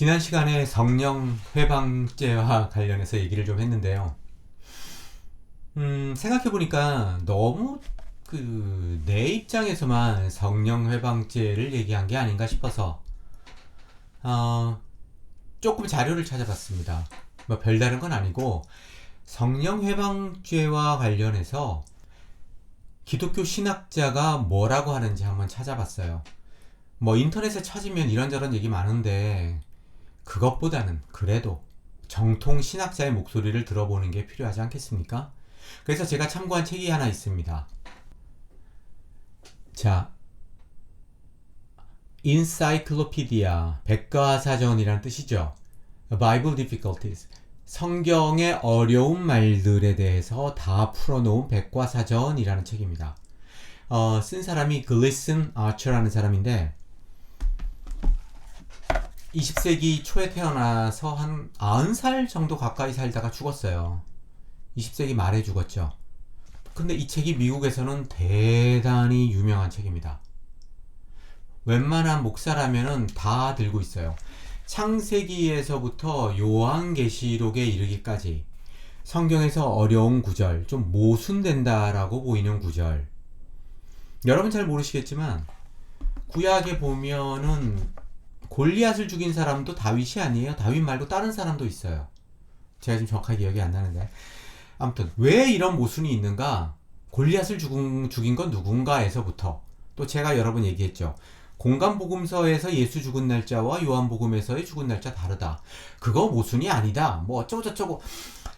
지난 시간에 성령 회방죄와 관련해서 얘기를 좀 했는데요. 생각해보니까 너무 내 입장에서만 성령 회방죄를 얘기한 게 아닌가 싶어서 조금 자료를 찾아봤습니다. 뭐 별다른 건 아니고 성령 회방죄와 관련해서 기독교 신학자가 뭐라고 하는지 한번 찾아봤어요. 뭐 인터넷에 찾으면 이런저런 얘기 많은데 그것보다는 그래도 정통 신학자의 목소리를 들어보는 게 필요하지 않겠습니까? 그래서 제가 참고한 책이 하나 있습니다. 자, Encyclopedia, 백과사전이란 뜻이죠. Bible Difficulties, 성경의 어려운 말들에 대해서 다 풀어놓은 백과사전이라는 책입니다. 쓴 사람이 글리슨 아처라는 사람인데 20세기 초에 태어나서 한 90살 정도 가까이 살다가 죽었어요. 20세기 말에 죽었죠. 근데 이 책이 미국에서는 대단히 유명한 책입니다. 웬만한 목사라면은 다 들고 있어요. 창세기에서부터 요한계시록에 이르기까지 성경에서 어려운 구절, 좀 모순된다라고 보이는 구절. 여러분 잘 모르시겠지만 구약에 보면은 골리앗을 죽인 사람도 다윗이 아니에요. 다윗 말고 다른 사람도 있어요. 제가 지금 정확하게 기억이 안 나는데 아무튼 왜 이런 모순이 있는가? 골리앗을 죽인 건 누군가에서부터 또 제가 여러 번 얘기했죠. 공간복음서에서 예수 죽은 날짜와 요한복음에서의 죽은 날짜 다르다. 그거 모순이 아니다. 뭐 어쩌고저쩌고.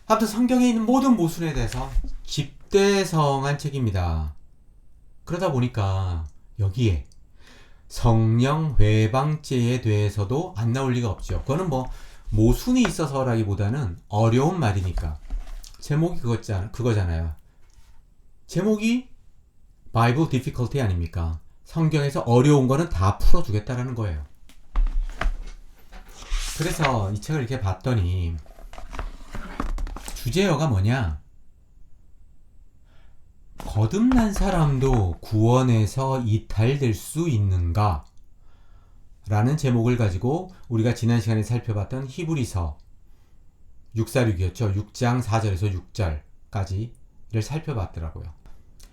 아무튼 성경에 있는 모든 모순에 대해서 집대성한 책입니다. 그러다 보니까 여기에 성령 회방죄에 대해서도 안 나올 리가 없죠. 그거는 뭐 모순이 있어서라기보다는 어려운 말이니까. 제목이 그거잖아요. 제목이 Bible Difficulty 아닙니까? 성경에서 어려운 거는 다 풀어주겠다라는 거예요. 그래서 이 책을 이렇게 봤더니 주제어가 뭐냐? 거듭난 사람도 구원에서 이탈될 수 있는가? 라는 제목을 가지고 우리가 지난 시간에 살펴봤던 히브리서 646이었죠. 6장 4절에서 6절까지를 살펴봤더라고요.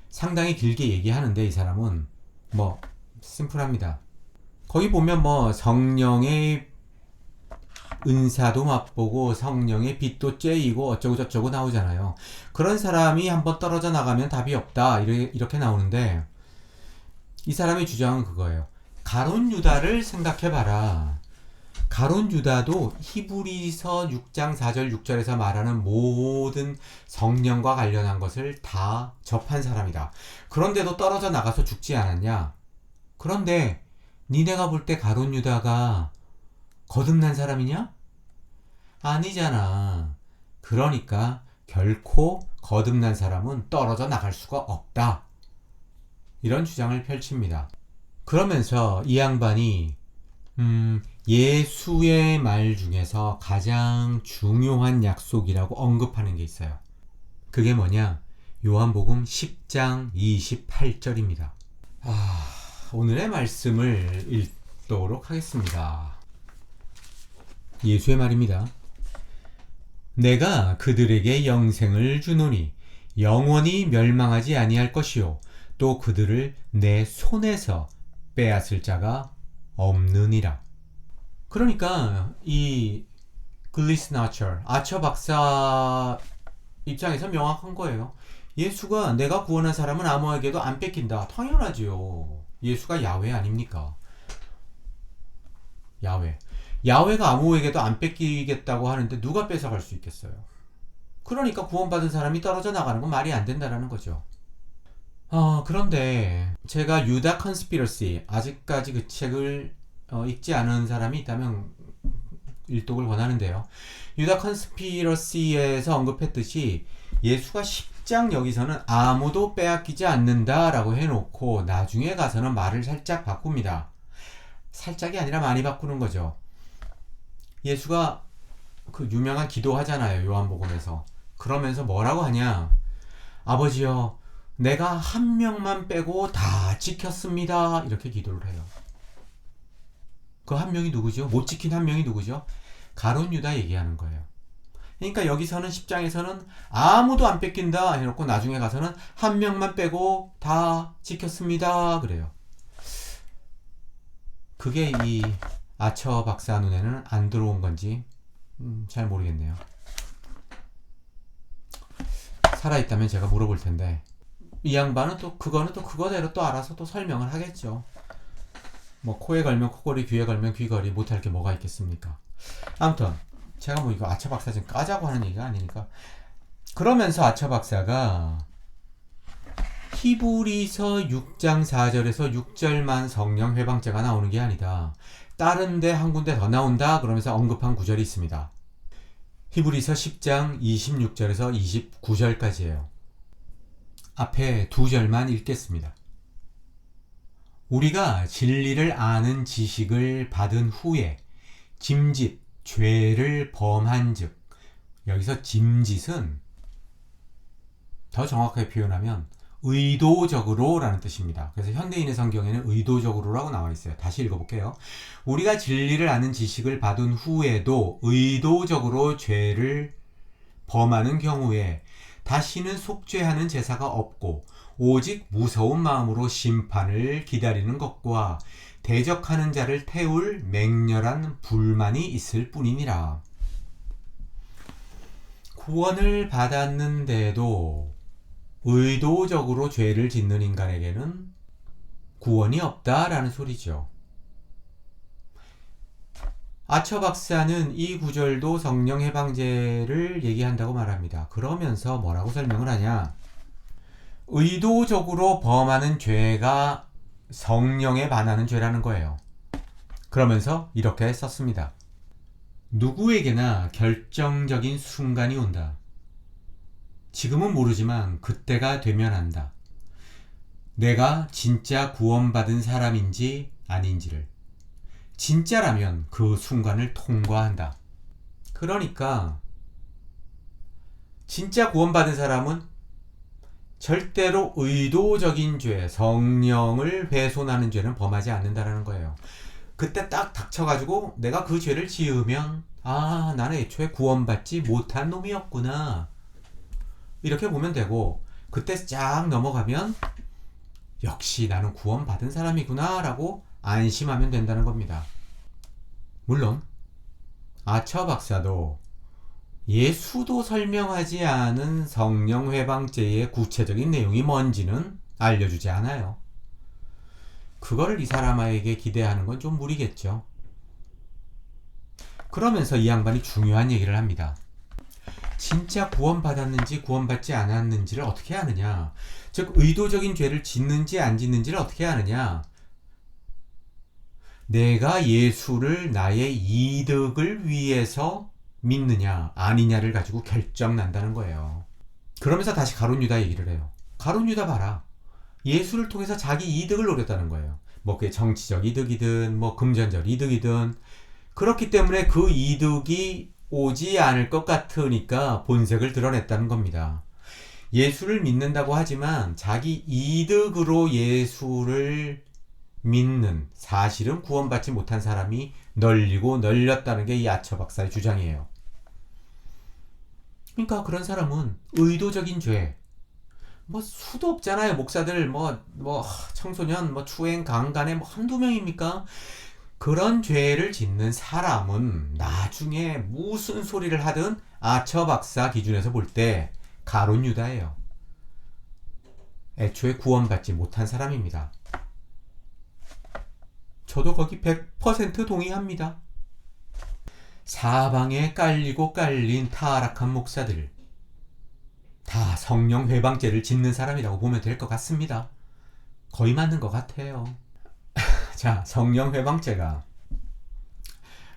상당히 길게 얘기하는데 이 사람은 뭐 심플합니다. 거기 보면 뭐 성령의 은사도 맛보고 성령의 빛도 쬐이고 어쩌고저쩌고 나오잖아요. 그런 사람이 한번 떨어져 나가면 답이 없다 이렇게 나오는데 이 사람의 주장은 그거예요. 가룟 유다를 생각해봐라. 가룟 유다도 히브리서 6장 4절 6절에서 말하는 모든 성령과 관련한 것을 다 접한 사람이다. 그런데도 떨어져 나가서 죽지 않았냐? 그런데 니네가 볼 때 가룟 유다가 거듭난 사람이냐? 아니잖아. 그러니까 결코 거듭난 사람은 떨어져 나갈 수가 없다. 이런 주장을 펼칩니다. 그러면서 이 양반이 예수의 말 중에서 가장 중요한 약속이라고 언급하는 게 있어요. 그게 뭐냐? 요한복음 10장 28절입니다. 오늘의 말씀을 읽도록 하겠습니다. 예수의 말입니다. 내가 그들에게 영생을 주노니 영원히 멸망하지 아니할 것이요 또 그들을 내 손에서 빼앗을 자가 없느니라. 그러니까 이 글리슨 아처 박사 입장에서 명확한 거예요. 예수가 내가 구원한 사람은 아무에게도 안 뺏긴다. 당연하지요. 예수가 야훼 아닙니까? 야훼가 아무에게도 안 뺏기겠다고 하는데 누가 뺏어갈 수 있겠어요? 그러니까 구원받은 사람이 떨어져 나가는 건 말이 안 된다는 거죠. 그런데 제가 유다 컨스피러시, 아직까지 그 책을 읽지 않은 사람이 있다면 일독을 권하는데요. 유다 컨스피러시에서 언급했듯이 예수가 10장 여기서는 아무도 빼앗기지 않는다라고 해놓고 나중에 가서는 말을 살짝 바꿉니다. 살짝이 아니라 많이 바꾸는 거죠. 예수가 그 유명한 기도하잖아요. 요한복음에서. 그러면서 뭐라고 하냐? 아버지여, 내가 한 명만 빼고 다 지켰습니다. 이렇게 기도를 해요. 그 한 명이 누구죠? 못 지킨 한 명이 누구죠? 가룟 유다 얘기하는 거예요. 그러니까 여기서는 10장에서는 아무도 안 뺏긴다 해놓고 나중에 가서는 한 명만 빼고 다 지켰습니다 그래요. 그게 이 아처 박사 눈에는 안 들어온 건지 잘 모르겠네요. 살아있다면 제가 물어볼 텐데 이 양반은 또 그거는 또 그거대로 또 알아서 또 설명을 하겠죠. 뭐 코에 걸면 코걸이, 귀에 걸면 귀걸이, 못할 게 뭐가 있겠습니까? 아무튼 제가 뭐 이거 아처 박사 좀 까자고 하는 얘기가 아니니까. 그러면서 아처 박사가 히브리서 6장 4절에서 6절만 성령 회방죄가 나오는 게 아니다. 다른 데 한 군데 더 나온다 그러면서 언급한 구절이 있습니다. 히브리서 10장 26절에서 29절까지예요. 앞에 두 절만 읽겠습니다. 우리가 진리를 아는 지식을 받은 후에 짐짓, 죄를 범한즉, 여기서 짐짓은 더 정확하게 표현하면 의도적으로 라는 뜻입니다. 그래서 현대인의 성경에는 의도적으로 라고 나와 있어요. 다시 읽어볼게요. 우리가 진리를 아는 지식을 받은 후에도 의도적으로 죄를 범하는 경우에 다시는 속죄하는 제사가 없고 오직 무서운 마음으로 심판을 기다리는 것과 대적하는 자를 태울 맹렬한 불만이 있을 뿐이니라. 구원을 받았는데도 의도적으로 죄를 짓는 인간에게는 구원이 없다라는 소리죠. 아처 박사는 이 구절도 성령 해방죄를 얘기한다고 말합니다. 그러면서 뭐라고 설명을 하냐? 의도적으로 범하는 죄가 성령에 반하는 죄라는 거예요. 그러면서 이렇게 썼습니다. 누구에게나 결정적인 순간이 온다. 지금은 모르지만 그때가 되면 안다. 내가 진짜 구원받은 사람인지 아닌지를. 진짜라면 그 순간을 통과한다. 그러니까 진짜 구원받은 사람은 절대로 의도적인 죄, 성령을 훼손하는 죄는 범하지 않는다라는 거예요. 그때 딱 닥쳐가지고 내가 그 죄를 지으면 아, 나는 애초에 구원받지 못한 놈이었구나, 이렇게 보면 되고, 그때 쫙 넘어가면 역시 나는 구원받은 사람이구나 라고 안심하면 된다는 겁니다. 물론 아처 박사도 예수도 설명하지 않은 성령 회방죄의 구체적인 내용이 뭔지는 알려주지 않아요. 그거를 이 사람에게 기대하는 건 좀 무리겠죠. 그러면서 이 양반이 중요한 얘기를 합니다. 진짜 구원받았는지 구원받지 않았는지를 어떻게 아느냐, 즉 의도적인 죄를 짓는지 안 짓는지를 어떻게 아느냐, 내가 예수를 나의 이득을 위해서 믿느냐 아니냐를 가지고 결정난다는 거예요. 그러면서 다시 가룟 유다 얘기를 해요. 가룟 유다 봐라, 예수를 통해서 자기 이득을 노렸다는 거예요. 뭐 그게 정치적 이득이든 뭐 금전적 이득이든, 그렇기 때문에 그 이득이 오지 않을 것 같으니까 본색을 드러냈다는 겁니다. 예수를 믿는다고 하지만 자기 이득으로 예수를 믿는, 사실은 구원받지 못한 사람이 널리고 널렸다는 게 이 아처 박사의 주장이에요. 그러니까 그런 사람은 의도적인 죄, 뭐 수도 없잖아요. 목사들 뭐 청소년 뭐 추행 강간에 뭐 한두 명입니까? 그런 죄를 짓는 사람은 나중에 무슨 소리를 하든 아처 박사 기준에서 볼 때 가룟 유다예요. 애초에 구원받지 못한 사람입니다. 저도 거기 100% 동의합니다. 사방에 깔리고 깔린 타락한 목사들, 다 성령 회방죄를 짓는 사람이라고 보면 될 것 같습니다. 거의 맞는 것 같아요. 자, 성령 회방죄가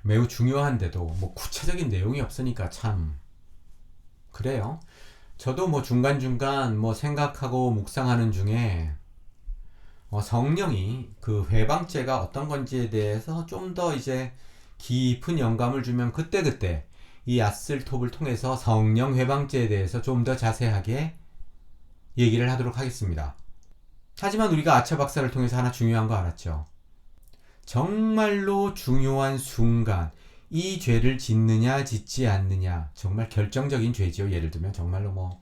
매우 중요한데도 뭐 구체적인 내용이 없으니까 참 그래요. 저도 뭐 중간중간 뭐 생각하고 묵상하는 중에 성령이 그 회방죄가 어떤 건지에 대해서 좀 더 이제 깊은 영감을 주면 그때그때 이 아슬톱을 통해서 성령 회방죄에 대해서 좀 더 자세하게 얘기를 하도록 하겠습니다. 하지만 우리가 아처 박사를 통해서 하나 중요한 거 알았죠. 정말로 중요한 순간 이 죄를 짓느냐 짓지 않느냐 정말 결정적인 죄지요. 예를 들면 정말로 뭐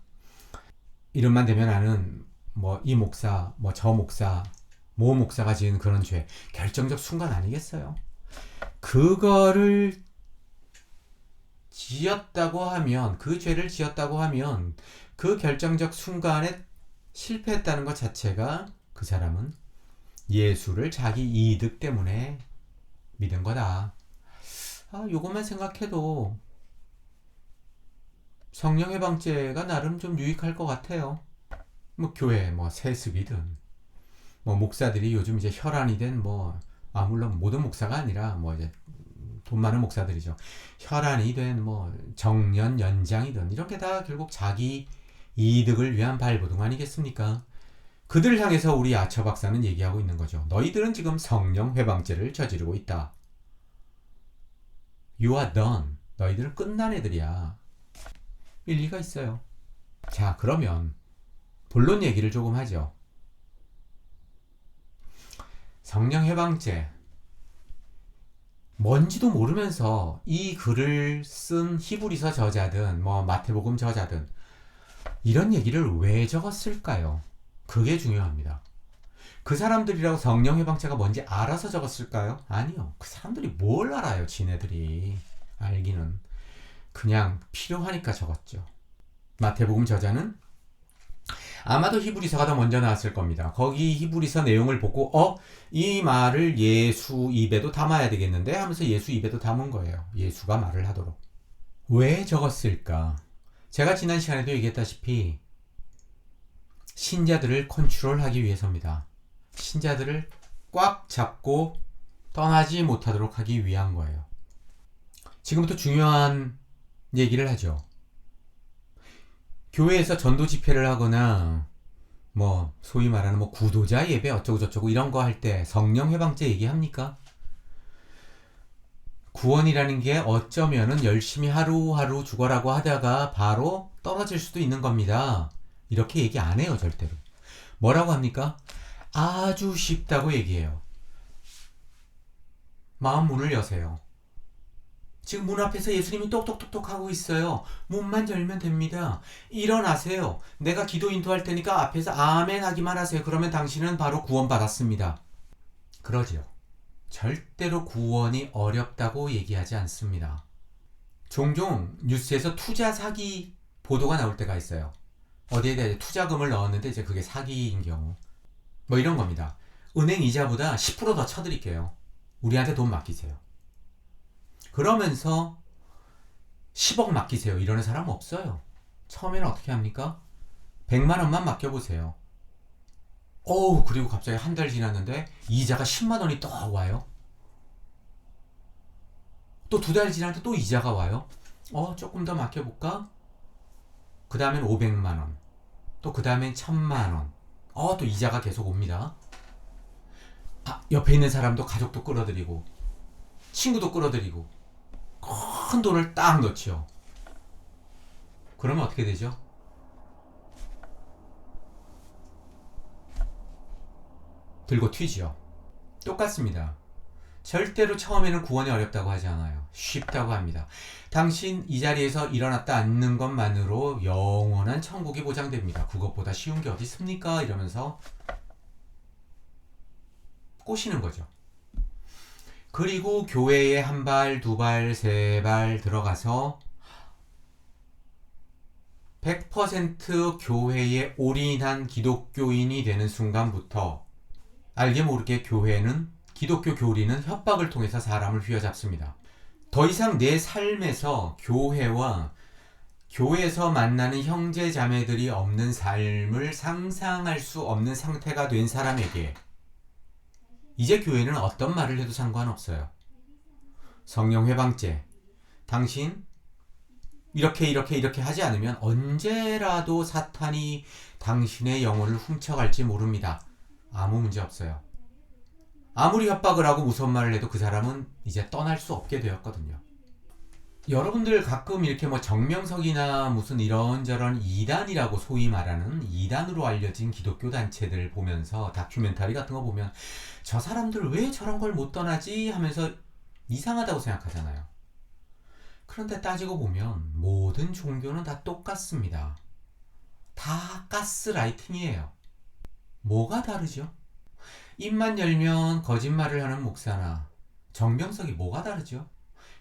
이름만 대면 아는 뭐 이 목사 뭐 저 목사 모 목사가 지은 그런 죄 결정적 순간 아니겠어요? 그거를 지었다고 하면 그 죄를 지었다고 하면 그 결정적 순간에 실패했다는 것 자체가 그 사람은 예수를 자기 이득 때문에 믿은 거다. 요것만 생각해도 성령 해방죄가 나름 좀 유익할 것 같아요. 뭐 교회 뭐 세습이든 뭐 목사들이 요즘 이제 혈안이 된 물론 모든 목사가 아니라 뭐 이제 돈 많은 목사들이죠. 혈안이 된 뭐 정년 연장이든 이런 게 다 결국 자기 이득을 위한 발버둥 아니겠습니까? 그들을 향해서 우리 아처 박사는 얘기하고 있는 거죠. 너희들은 지금 성령 회방죄를 저지르고 있다. You are done. 너희들은 끝난 애들이야. 일리가 있어요. 자, 그러면 본론 얘기를 조금 하죠. 성령 해방죄 뭔지도 모르면서 이 글을 쓴 히브리서 저자든 뭐 마태복음 저자든 이런 얘기를 왜 적었을까요? 그게 중요합니다. 그 사람들이라고 성령 해방죄가 뭔지 알아서 적었을까요? 아니요. 그 사람들이 뭘 알아요, 지네들이. 알기는. 그냥 필요하니까 적었죠. 마태복음 저자는 아마도 히브리서가 더 먼저 나왔을 겁니다. 거기 히브리서 내용을 보고 이 말을 예수 입에도 담아야 되겠는데 하면서 예수 입에도 담은 거예요. 예수가 말을 하도록. 왜 적었을까? 제가 지난 시간에도 얘기했다시피 신자들을 컨트롤하기 위해서입니다. 신자들을 꽉 잡고 떠나지 못하도록 하기 위한 거예요. 지금부터 중요한 얘기를 하죠. 교회에서 전도 집회를 하거나 뭐 소위 말하는 뭐 구도자 예배 어쩌고 저쩌고 이런 거 할 때 성령 해방죄 얘기합니까? 구원이라는 게 어쩌면은 열심히 하루하루 죽어라고 하다가 바로 떨어질 수도 있는 겁니다. 이렇게 얘기 안 해요, 절대로. 뭐라고 합니까? 아주 쉽다고 얘기해요. 마음 문을 여세요. 지금 문 앞에서 예수님이 똑똑똑똑 하고 있어요. 문만 열면 됩니다. 일어나세요. 내가 기도 인도할 테니까 앞에서 아멘 하기만 하세요. 그러면 당신은 바로 구원 받았습니다. 그러지요. 절대로 구원이 어렵다고 얘기하지 않습니다. 종종 뉴스에서 투자 사기 보도가 나올 때가 있어요. 어디에다 투자금을 넣었는데 이제 그게 사기인 경우. 뭐 이런 겁니다. 은행 이자보다 10% 더 쳐드릴게요. 우리한테 돈 맡기세요. 그러면서 10억 맡기세요. 이러는 사람 없어요. 처음에는 어떻게 합니까? 100만 원만 맡겨보세요. 그리고 갑자기 한 달 지났는데 이자가 10만 원이 또 와요. 또 2달 지났는데 또 이자가 와요. 조금 더 맡겨볼까? 그 다음엔 500만 원. 또 그 다음엔 1000만 원. 또 이자가 계속 옵니다. 옆에 있는 사람도 가족도 끌어들이고 친구도 끌어들이고 큰 돈을 딱 넣지요. 그러면 어떻게 되죠? 들고 튀지요. 똑같습니다. 절대로 처음에는 구원이 어렵다고 하지 않아요. 쉽다고 합니다. 당신 이 자리에서 일어났다 앉는 것만으로 영원한 천국이 보장됩니다. 그것보다 쉬운 게 어디 있습니까? 이러면서 꼬시는 거죠. 그리고 교회에 한 발, 두 발, 세 발 들어가서 100% 교회에 올인한 기독교인이 되는 순간부터 알게 모르게 교회는 기독교 교리는 협박을 통해서 사람을 휘어잡습니다. 더 이상 내 삶에서 교회와 교회에서 만나는 형제 자매들이 없는 삶을 상상할 수 없는 상태가 된 사람에게 이제 교회는 어떤 말을 해도 상관없어요. 성령 회방죄. 당신 이렇게 하지 않으면 언제라도 사탄이 당신의 영혼을 훔쳐갈지 모릅니다. 아무 문제 없어요. 아무리 협박을 하고 무서운 말을 해도 그 사람은 이제 떠날 수 없게 되었거든요. 여러분들 가끔 이렇게 뭐 정명석이나 무슨 이런저런 이단이라고 소위 말하는 이단으로 알려진 기독교 단체들 보면서 다큐멘터리 같은 거 보면 저 사람들 왜 저런 걸 못 떠나지 하면서 이상하다고 생각하잖아요. 그런데 따지고 보면 모든 종교는 다 똑같습니다. 다 가스라이팅이에요. 뭐가 다르죠? 입만 열면 거짓말을 하는 목사나 정병석이 뭐가 다르죠?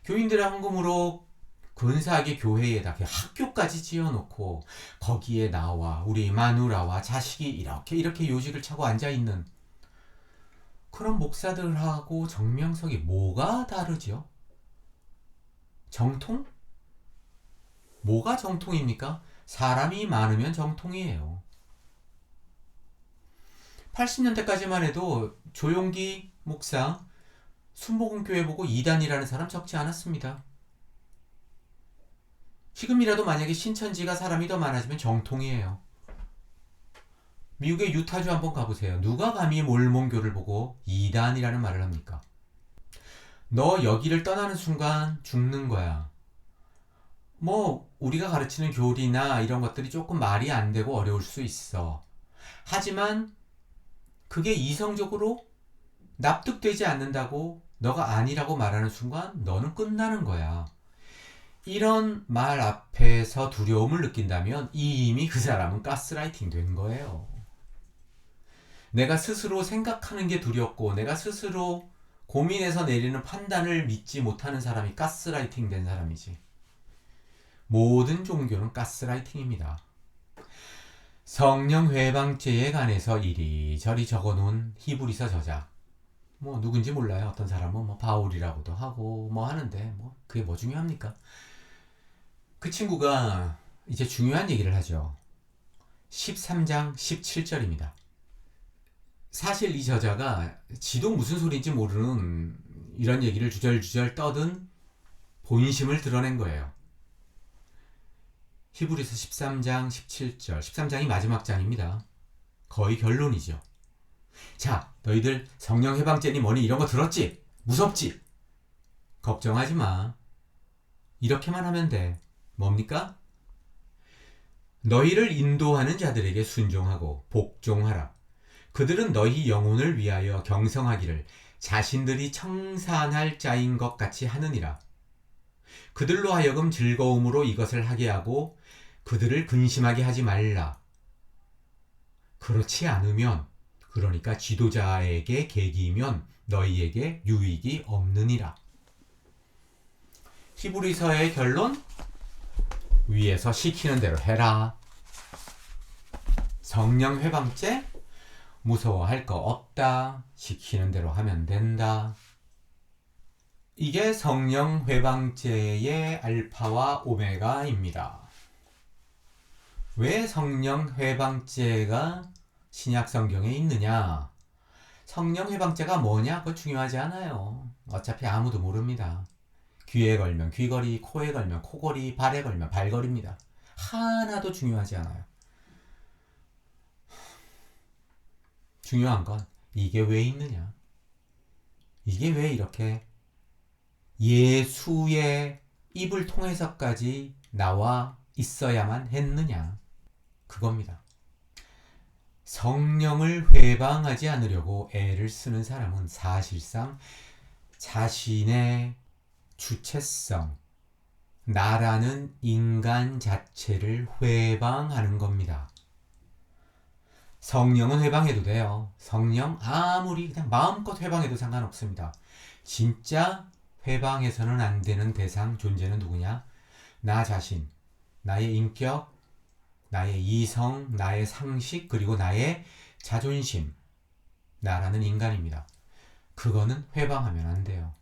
교인들의 헌금으로 근사하게 교회에다 학교까지 지어놓고 거기에 나와 우리 마누라와 자식이 이렇게 요직을 차고 앉아있는 그런 목사들하고 정명석이 뭐가 다르죠? 정통? 뭐가 정통입니까? 사람이 많으면 정통이에요. 80년대까지만 해도 조용기 목사 순복음교회 보고 이단이라는 사람 적지 않았습니다. 지금이라도 만약에 신천지가 사람이 더 많아지면 정통이에요. 미국의 유타주 한번 가보세요. 누가 감히 몰몬교를 보고 이단이라는 말을 합니까? 너 여기를 떠나는 순간 죽는 거야. 뭐 우리가 가르치는 교리나 이런 것들이 조금 말이 안 되고 어려울 수 있어. 하지만 그게 이성적으로 납득되지 않는다고 너가 아니라고 말하는 순간 너는 끝나는 거야. 이런 말 앞에서 두려움을 느낀다면 이미 그 사람은 가스라이팅 된 거예요. 내가 스스로 생각하는 게 두렵고 내가 스스로 고민해서 내리는 판단을 믿지 못하는 사람이 가스라이팅 된 사람이지. 모든 종교는 가스라이팅입니다. 성령 회방죄에 관해서 이리저리 적어놓은 히브리서 저자. 뭐 누군지 몰라요. 어떤 사람은 뭐 바울이라고도 하고 뭐 하는데 뭐 그게 뭐 중요합니까? 그 친구가 이제 중요한 얘기를 하죠. 13장 17절입니다. 사실 이 저자가 지도 무슨 소리인지 모르는 이런 얘기를 주절주절 떠든 본심을 드러낸 거예요. 히브리서 13장 17절 13장이 마지막 장입니다. 거의 결론이죠. 자, 너희들 성령 해방죄니 뭐니 이런 거 들었지? 무섭지? 걱정하지 마. 이렇게만 하면 돼. 뭡니까? 너희를 인도하는 자들에게 순종하고 복종하라. 그들은 너희 영혼을 위하여 경성하기를 자신들이 청산할 자인 것 같이 하느니라. 그들로 하여금 즐거움으로 이것을 하게 하고 그들을 근심하게 하지 말라. 그렇지 않으면 그러니까 지도자에게 계기면 너희에게 유익이 없느니라. 히브리서의 결론? 위에서 시키는 대로 해라. 성령 회방죄? 무서워할 거 없다. 시키는 대로 하면 된다. 이게 성령 회방죄의 알파와 오메가입니다. 왜 성령 회방죄가 신약 성경에 있느냐? 성령 회방죄가 뭐냐? 그거 중요하지 않아요. 어차피 아무도 모릅니다. 귀에 걸면 귀걸이, 코에 걸면 코걸이, 발에 걸면 발걸이입니다. 하나도 중요하지 않아요. 중요한 건 이게 왜 있느냐? 이게 왜 이렇게 예수의 입을 통해서까지 나와 있어야만 했느냐? 그겁니다. 성령을 회방하지 않으려고 애를 쓰는 사람은 사실상 자신의 주체성, 나라는 인간 자체를 회방하는 겁니다. 성령은 회방해도 돼요. 성령 아무리 그냥 마음껏 회방해도 상관없습니다. 진짜 회방해서는 안 되는 대상, 존재는 누구냐? 나 자신, 나의 인격, 나의 이성, 나의 상식, 그리고 나의 자존심, 나라는 인간입니다. 그거는 회방하면 안 돼요.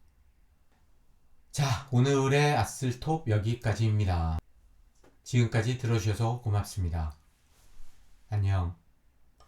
자, 오늘의 아슬톱 여기까지입니다. 지금까지 들어주셔서 고맙습니다. 안녕.